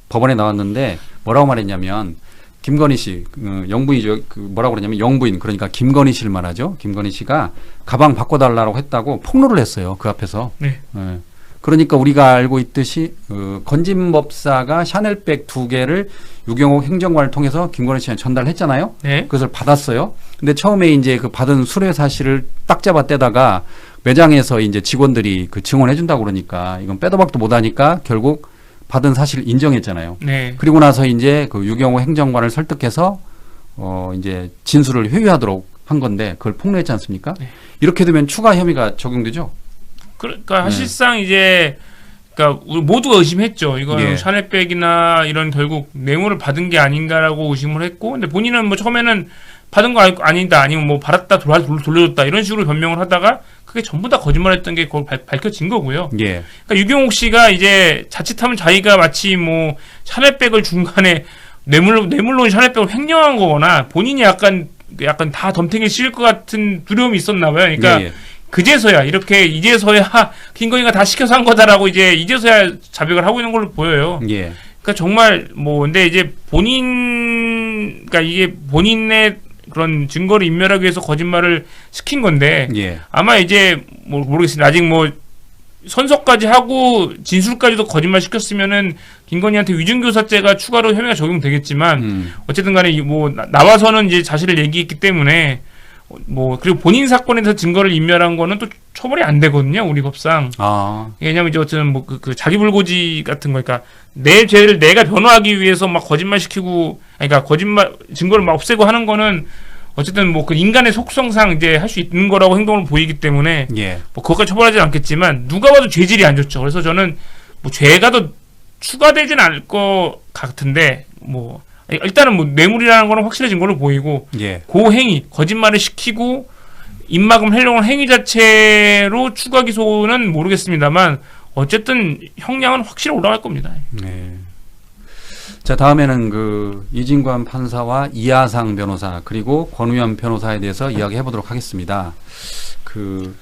법원에 나왔는데 뭐라고 말했냐면 김건희 씨 영부인이죠. 뭐라고 그러냐면 영부인 그러니까 김건희 씨를 말하죠. 김건희 씨가 가방 바꿔달라고 했다고 폭로를 했어요. 그 앞에서. 네. 그러니까 우리가 알고 있듯이 건진법사가 샤넬백 2개를 유경옥 행정관을 통해서 김건희 씨한테 전달했잖아요. 네. 그것을 받았어요. 근데 처음에 이제 그 받은 수뢰 사실을 딱 잡아 떼다가 매장에서 이제 직원들이 그 증언해 준다고 그러니까 이건 빼도 박도 못 하니까 결국 받은 사실을 인정했잖아요. 네. 그리고 나서 이제 그 유경호 행정관을 설득해서 이제 진술을 회유하도록 한 건데 그걸 폭로했지 않습니까? 네. 이렇게 되면 추가 혐의가 적용되죠. 그러니까 사실상 이제 그러니까 우리 모두가 의심했죠. 이건 샤넬백이나 이런 결국 뇌물을 받은 게 아닌가라고 의심을 했고, 근데 본인은 뭐 처음에는 받은 거 아니다, 아니면 뭐 받았다 돌려줬다 이런 식으로 변명을 하다가 그게 전부 다 거짓말했던 게 그걸 밝혀진 거고요. 예. 그러니까 유경옥 씨가 이제 자칫하면 자기가 마치 뭐 샤넬백을 중간에 뇌물로 샤넬백을 횡령한 거거나 본인이 약간 약간 다 덤탱이 씌울 것 같은 두려움이 있었나 봐요. 그러니까 예, 예. 그제서야 이렇게 이제서야 김건희가 다 시켜서 한 거다라고 이제서야 자백을 하고 있는 걸로 보여요. 예. 그러니까 정말 뭐 근데 이제 그러니까 이게 본인의 그런 증거를 인멸하기 위해서 거짓말을 시킨 건데 예. 아마 이제 뭐 모르겠습니다. 아직 뭐 선서까지 하고 진술까지도 거짓말 시켰으면은 김건희한테 위증교사죄가 추가로 혐의가 적용되겠지만 어쨌든 간에 뭐 나와서는 이제 사실을 얘기했기 때문에 뭐 그리고 본인 사건에서 증거를 인멸한 거는 또 처벌이 안 되거든요. 우리 법상. 아. 왜냐면 이제 어쨌든 뭐 그 자기불고지 같은 거, 그러니까 내 죄를 내가 변호하기 위해서 막 거짓말 시키고, 그러니까 거짓말 증거를 막 없애고 하는 거는 어쨌든 뭐 그 인간의 속성상 이제 할 수 있는 거라고 행동을 보이기 때문에 예. 뭐 그것까지 처벌하지 않겠지만 누가 봐도 죄질이 안 좋죠. 그래서 저는 뭐 죄가 더 추가되진 않을 것 같은데 뭐 일단은 뭐 뇌물이라는 거는 확실해진 걸로 보이고 예. 그 행위 거짓말을 시키고 입막음 해롱한 행위 자체로 추가 기소는 모르겠습니다만 어쨌든 형량은 확실히 올라갈 겁니다. 네. 자, 다음에는 그 이진관 판사와 이하상 변호사 그리고 권우현 변호사에 대해서 이야기해 보도록 하겠습니다. 그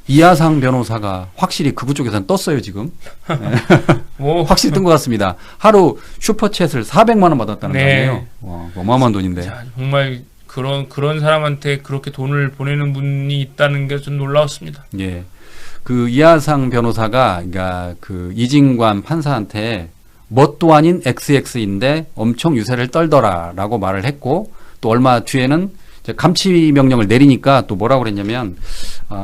이하상 변호사가 확실히 극우 쪽에서는 떴어요, 지금. 네. 뭐 확실히 뜬 것 같습니다. 하루 슈퍼챗을 400만 원 받았다는 네. 거예요. 와, 어마어마한 돈인데. 자, 정말 그런 사람한테 그렇게 돈을 보내는 분이 있다는 게 좀 놀라웠습니다. 예. 그 이하상 변호사가 그러니까 그 이진관 판사한테 뭣도 아닌 XX인데 엄청 유세를 떨더라라고 말을 했고 또 얼마 뒤에는 이제 감치 명령을 내리니까 또 뭐라고 그랬냐면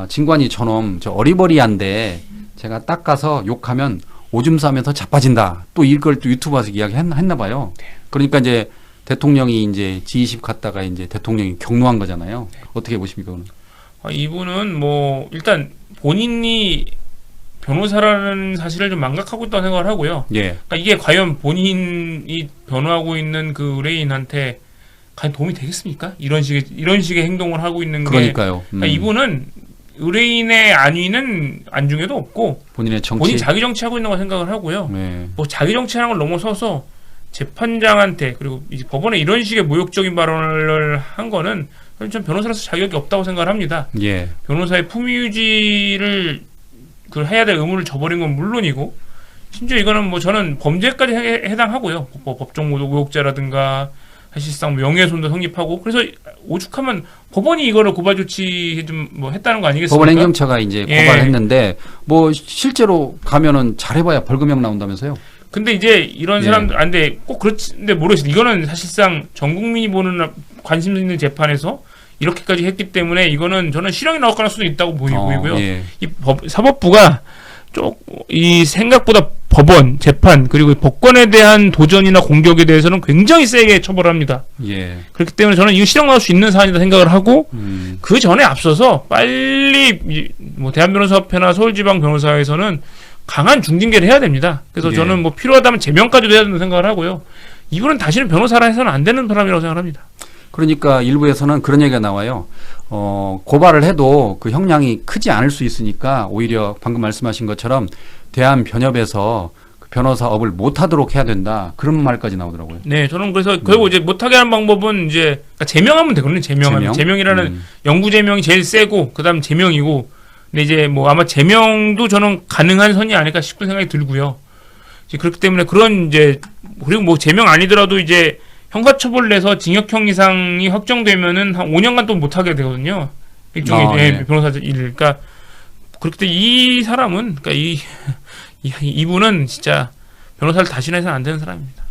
진관이 저놈 저 어리버리한데 제가 딱 가서 욕하면 오줌 싸면서 자빠진다. 또 이걸 또 유튜브에서 이야기했나 봐요. 그러니까 이제 대통령이 이제 G20 갔다가 이제 대통령이 경로한 거잖아요. 어떻게 보십니까, 그거는? 이분은 뭐 일단 본인이 변호사라는 사실을 좀 망각하고 있다고 생각을 하고요. 예. 그러니까 이게 과연 본인이 변호하고 있는 그 의뢰인한테 과연 도움이 되겠습니까? 이런 식의 행동을 하고 있는 게. 그러니까요. 그러니까 이분은 의뢰인의 안위는 안중에도 없고 본인의 정치. 본인 자기 정치하고 있는 거 생각을 하고요. 네. 뭐 자기 정치하는 걸 넘어서서 재판장한테 그리고 이제 법원에 이런 식의 모욕적인 발언을 한 거는 전 변호사로서 자격이 없다고 생각을 합니다. 예. 변호사의 품위 유지를 그 해야 될 의무를 저버린 건 물론이고 심지어 이거는 뭐 저는 범죄까지 해당하고요. 뭐 법정 모독 의혹죄라든가 사실상 명예훼손도 성립하고 그래서 오죽하면 법원이 이거를 고발 조치 좀 뭐 했다는 거 아니겠습니까? 법원 행정처가 이제 예. 고발했는데 뭐 실제로 가면은 잘해봐야 벌금형 나온다면서요? 근데 이제 이런 예. 사람들 안돼 꼭 그렇지근데 모르겠어요. 이거는 사실상 전 국민이 보는 관심 있는 재판에서 이렇게까지 했기 때문에 이거는 저는 실형이 나올 가능성도 있다고 보이고요. 예. 이 사법부가 이 생각보다 법원, 재판 그리고 법권에 대한 도전이나 공격에 대해서는 굉장히 세게 처벌합니다. 예. 그렇기 때문에 저는 이거 실형 나올 수 있는 사안이다 생각을 하고 그 전에 앞서서 빨리 뭐 대한변호사협회나 서울지방 변호사에서는 강한 중징계를 해야 됩니다. 그래서 예. 저는 뭐 필요하다면 제명까지도 해야 된다고 생각을 하고요. 이분은 다시는 변호사라 해서는 안 되는 사람이라고 생각합니다. 그러니까 일부에서는 그런 얘기가 나와요. 고발을 해도 그 형량이 크지 않을 수 있으니까 오히려 방금 말씀하신 것처럼 대한변협에서 그 변호사업을 못하도록 해야 된다. 그런 말까지 나오더라고요. 네, 저는 그래서 결국 이제 못하게 하는 방법은 이제 그러니까 제명하면 되거든요. 제명이라는 영구 제명이 제일 세고 그다음 제명이고. 근데 이제 뭐 아마 제명도 저는 가능한 선이 아닐까 싶은 생각이 들고요. 이제 그렇기 때문에 그런 이제 그리고 뭐 제명 아니더라도 이제 형사처벌 내서 징역형 이상이 확정되면은 한 5년간 또 못하게 되거든요. 일종의 네. 변호사 일. 그러니까 그렇기 때문에 이 사람은 그러니까 이분은 진짜 변호사를 다시는 해서는 안 되는 사람입니다.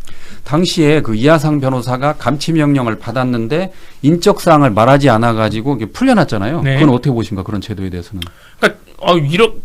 당시에 그 이하상 변호사가 감치 명령을 받았는데 인적 사항을 말하지 않아 가지고 풀려났잖아요. 네. 그건 어떻게 보십니까? 그런 제도에 대해서는. 그러니까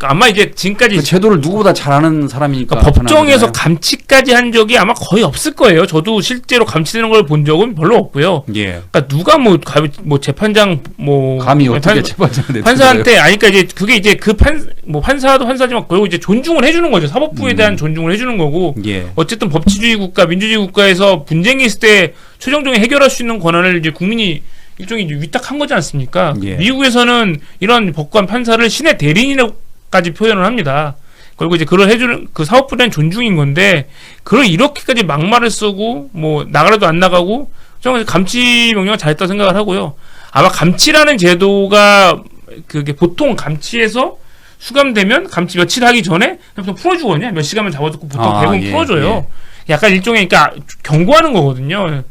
아마 이제 지금까지 그 제도를 누구보다 잘 아는 사람이니까. 그러니까 법정에서 편하잖아요. 감치까지 한 적이 아마 거의 없을 거예요. 저도 실제로 감치되는 걸 본 적은 별로 없고요. 예. 그러니까 누가 뭐 재판장 뭐 감히 어떻게 재판장을 판사한테 아니 그러니까 이제 그게 이제 그 판사도 판사지만 그리고 이제 존중을 해주는 거죠. 사법부에 대한 존중을 해주는 거고. 예. 어쨌든 법치주의 국가, 민주주의 국가에서 분쟁이 있을 때 최종적인 해결할 수 있는 권한을 이제 국민이 일종의 이제 위탁한 거지 않습니까? 예. 미국에서는 이런 법관 판사를 신의 대리인까지 표현을 합니다. 그리고 이제 그걸 해주는 그 사법부에 대한 존중인 건데 그걸 이렇게까지 막말을 쓰고 뭐 나가라도 안 나가고 저는 감치 명령을 잘했다고 생각을 하고요. 아마 감치라는 제도가 그게 보통 감치에서 수감되면 감치 며칠 하기 전에 보통 풀어주거든요. 몇 시간만 잡아두고 보통 대부분 예, 풀어줘요. 약간 일종의 그러니까 경고하는 거거든요.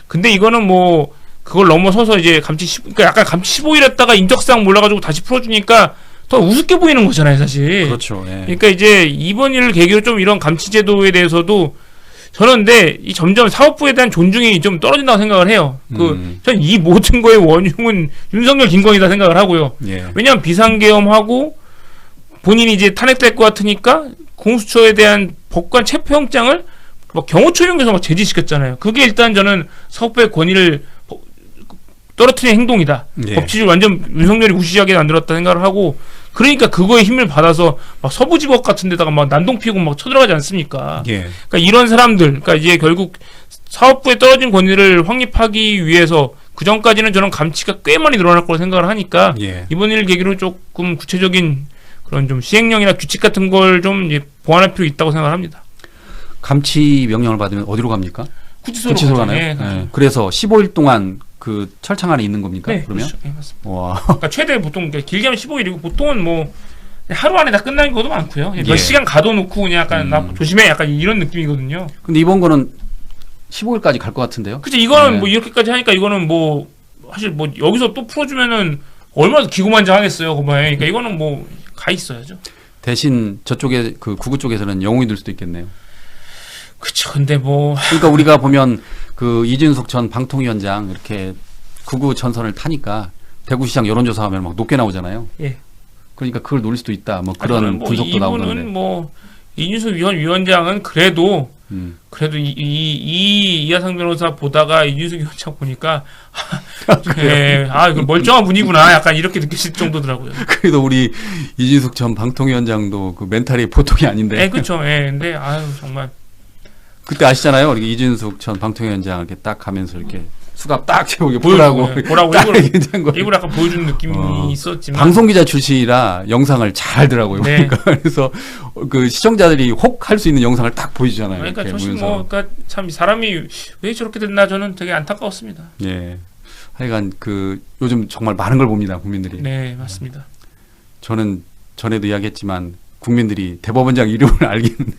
근데 이거는 뭐 그걸 넘어서서 이제 그러니까 약간 감치 15일 했다가 인적사항 몰라가지고 다시 풀어주니까 더 우습게 보이는 거잖아요, 사실. 그렇죠. 예. 그러니까 이제 이번 일을 계기로 좀 이런 감치 제도에 대해서도 저는 근데 이 점점 사법부에 대한 존중이 좀 떨어진다고 생각을 해요. 전 이 모든 거의 원흉은 윤석열, 김건희다 생각을 하고요. 예. 왜냐하면 비상계엄하고 본인이 이제 탄핵될 것 같으니까 공수처에 대한 법관 체포영장을 막 경호처 이용해서 막 제지시켰잖아요. 그게 일단 저는 사법부의 권위를 떨어뜨리는 행동이다. 예. 법치주의 완전 윤석열이 무시하게 만들었다 생각을 하고, 그러니까 그거에 힘을 받아서 막 서부지법 같은 데다가 막 난동 피우고 막 쳐들어가지 않습니까? 예. 그러니까 이런 사람들, 그러니까 이제 결국 사법부에 떨어진 권위를 확립하기 위해서 그 전까지는 저는 감치가 꽤 많이 늘어날 거라 생각을 하니까 예. 이번 일 계기로 조금 구체적인 그런 좀 시행령이나 규칙 같은 걸 좀 보완할 필요 있다고 생각을 합니다. 감치 명령을 받으면 어디로 갑니까? 구치소로 가나요? 네, 예. 그래서 15일 동안 그 철창 안에 있는 겁니까? 네, 그러면? 그렇죠. 네, 맞습니다. 와. 그러니까 최대 보통 그러니까 길게 하면 15일이고 보통은 뭐 하루 안에 다 끝나는 것도 많고요. 몇 예. 시간 가둬놓고 그냥 약간 나 조심해 약간 이런 느낌이거든요. 근데 이번 거는 15일까지 갈 것 같은데요? 그치 이거는 네. 뭐 이렇게까지 하니까 이거는 뭐 사실 뭐 여기서 또 풀어주면은 얼마나 기고만장하겠어요, 그거에. 그러니까 이거는 뭐 가 있어야죠. 대신 저쪽에 그 구구 쪽에서는 영웅이 될 수도 있겠네요. 그쵸. 근데 뭐 그러니까 우리가 보면 그 이준석 전 방통위원장 이렇게 구구 전선을 타니까 대구시장 여론조사하면 막 높게 나오잖아요. 예. 그러니까 그걸 노릴 수도 있다. 뭐 저는 그런 뭐 분석도 나오는데. 이분은 뭐 이준석 위원장은 그래도 이하상 변호사 보다가 이준석 위원장 보니까 그 멀쩡한 분이구나 약간 이렇게 느끼실 정도더라고요. 그래도 우리 이준석 전 방통위원장도 그 멘탈이 보통이 아닌데. 네, 그렇죠. 예, 근데 아유 정말 그때 아시잖아요. 우리 이준석 전 방통위원장 이렇게 딱 가면서 이렇게 수갑 딱 채우게 보라고 보라고 딱 얘기한 거. 일부러 약간 보여주는 느낌이 있었지만 방송 기자 출신이라 영상을 잘 더라고요. 네. 그러니까 그래서 그 시청자들이 혹 할 수 있는 영상을 딱 보여주잖아요. 그러니까 이렇게 사실 보면서. 뭐 그러니까 참 이 사람이 왜 저렇게 됐나 저는 되게 안타까웠습니다. 예. 하여간 그 요즘 정말 많은 걸 봅니다. 국민들이. 네, 맞습니다. 저는 전에도 이야기했지만 국민들이 대법원장 이름을 알기는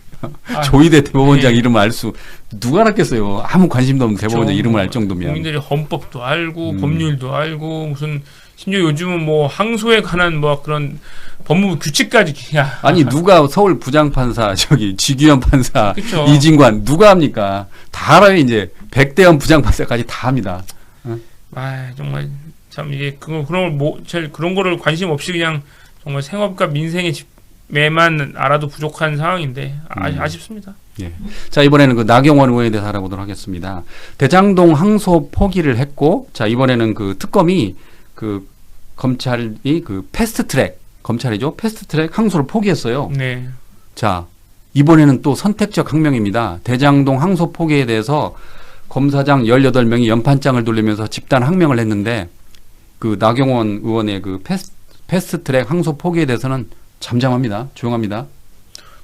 아, 조희대 대법원장 네. 이름을 알 수 누가 알았겠어요. 아무 관심도 없는 그쵸. 대법원장 이름을 알 정도면. 국민들이 헌법도 알고 법률도 알고 무슨 심지어 요즘은 뭐 항소에 관한 뭐 그런 법무부 규칙까지 야. 아니 누가 서울 부장판사 저기 지규현 판사 그쵸. 이진관 누가 합니까? 다 알아요. 이제 백대현 부장판사까지 다 합니다. 아 정말 참 이게 그런 거를 관심 없이 그냥 정말 생업과 민생의 집에만 알아도 부족한 상황인데 아쉽습니다. 예. 자 이번에는 그 나경원 의원에 대해서 알아보도록 하겠습니다. 대장동 항소 포기를 했고, 자 이번에는 그 특검이 그 검찰이 그 패스트트랙 검찰이죠. 패스트트랙 항소를 포기했어요. 네. 자 이번에는 또 선택적 항명입니다. 대장동 항소 포기에 대해서 검사장 18명이 연판장을 돌리면서 집단 항명을 했는데 그 나경원 의원의 그 패스트트랙 항소 포기에 대해서는 잠잠합니다. 조용합니다.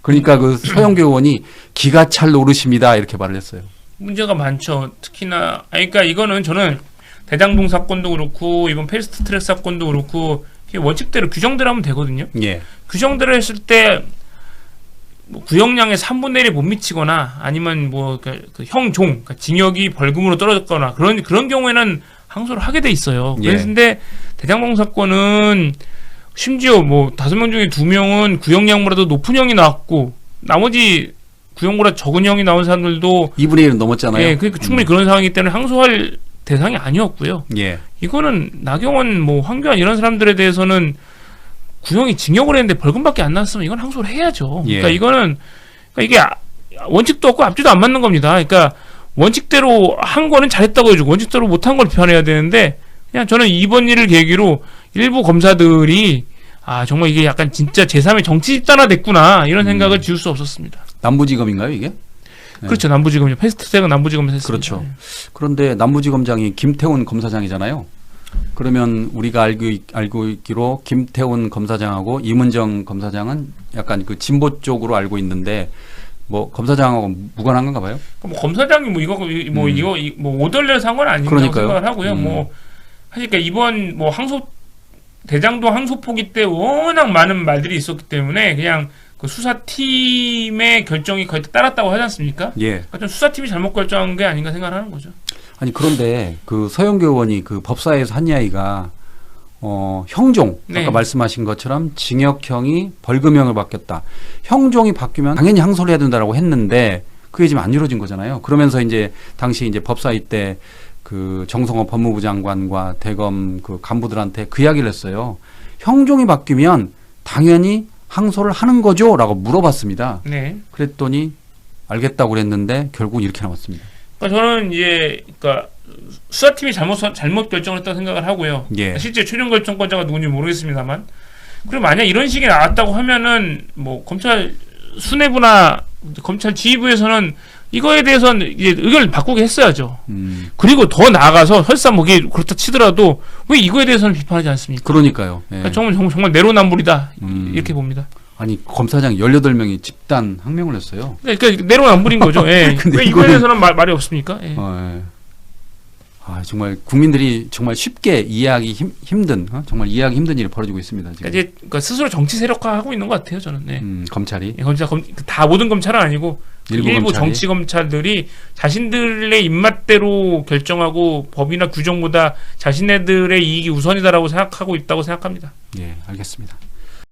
그러니까 그 서영교 의원이 기가 찰 노릇입니다. 이렇게 말을 했어요. 문제가 많죠. 특히나 그러니까 이거는 저는 대장동 사건도 그렇고 이번 패스트트랙 사건도 그렇고 원칙대로 규정대로 하면 되거든요. 예. 규정대로 했을 때 뭐 구형량의 3분의 1이 못 미치거나 아니면 뭐 그 형종 그러니까 징역이 벌금으로 떨어졌거나 그런 경우에는 항소를 하게 돼 있어요. 예. 그런데 대장동 사건은 심지어 뭐 5명 중에 2명은 구형량보다도 높은 형이 나왔고 나머지 구형보다 적은 형이 나온 사람들도 2분의 1은 넘었잖아요. 예, 그러니까 충분히 그런 상황이기 때문에 항소할 대상이 아니었고요. 예. 이거는 나경원, 뭐 황교안 이런 사람들에 대해서는 구형이 징역을 했는데 벌금밖에 안 나왔으면 이건 항소를 해야죠. 예. 그러니까 이거는 이게 원칙도 없고 앞뒤도 안 맞는 겁니다. 그러니까 원칙대로 한 거는 잘했다고 해주고 원칙대로 못한 걸 비판해야 되는데 그냥 저는 이번 일을 계기로 일부 검사들이 정말 이게 약간 진짜 제3의 정치 집단화 됐구나 이런 생각을 지울 수 없었습니다. 남부지검인가요 이게? 네. 그렇죠. 남부지검이요. 패스트트랙은 남부지검에서 했습니다. 그렇죠. 그런데 남부지검장이 김태훈 검사장이잖아요. 그러면 우리가 알고 있기로 김태훈 검사장하고 이문정 검사장은 약간 그 진보 쪽으로 알고 있는데 뭐 검사장하고 무관한 건가 봐요. 뭐 검사장이 뭐 이거 뭐 오덜낼 상관 아닌가고 그러니까요. 생각을 하고요. 뭐 하니까 이번 뭐 대장동 항소포기 때 워낙 많은 말들이 있었기 때문에 그냥 그 수사팀의 결정이 거의 다 따랐다고 하지 않습니까? 예. 그러니까 좀 수사팀이 잘못 결정한 게 아닌가 생각하는 거죠. 아니 그런데 그 서영교 의원이 그 법사위에서 한 이야기가 형종 네. 아까 말씀하신 것처럼 징역형이 벌금형을 받겠다. 형종이 바뀌면 당연히 항소를 해야 된다라고 했는데 그게 지금 안 이루어진 거잖아요. 그러면서 이제 당시 이제 법사위 때 그 정성호 법무부 장관과 대검 그 간부들한테 그 이야기를 했어요. 형종이 바뀌면 당연히 항소를 하는 거죠라고 물어봤습니다. 네. 그랬더니 알겠다고 그랬는데 결국 이렇게 나왔습니다. 그러니까 저는 이제 그러니까 수사팀이 잘못 결정을 했다고 생각을 하고요. 예. 실제 최종 결정권자가 누군지 모르겠습니다만. 그리고 만약 이런 식이 나왔다고 하면은 뭐 검찰 수뇌부나 검찰 지휘부에서는 이거에 대해서는 이제 의견을 바꾸게 했어야죠. 그리고 더 나아가서 설사 뭐 이게 그렇다 치더라도 왜 이거에 대해서는 비판하지 않습니까? 그러니까요. 예. 그러니까 정말 내로남불이다 이렇게 봅니다. 아니 검사장 18명이 집단 항명을 했어요. 그러니까 내로남불인 거죠. 예. 근데 왜 이거에 대해서는 말이 없습니까? 예. 예. 아 정말 국민들이 정말 쉽게 이해하기 힘든 정말 이해하기 힘든 일이 벌어지고 있습니다. 지금. 그러니까 스스로 정치 세력화하고 있는 것 같아요. 저는. 네. 검찰이 예, 다 모든 검찰은 아니고 일부 검찰이? 정치 검찰들이 자신들의 입맛대로 결정하고 법이나 규정보다 자신네들의 이익이 우선이다라고 생각하고 있다고 생각합니다. 예 알겠습니다.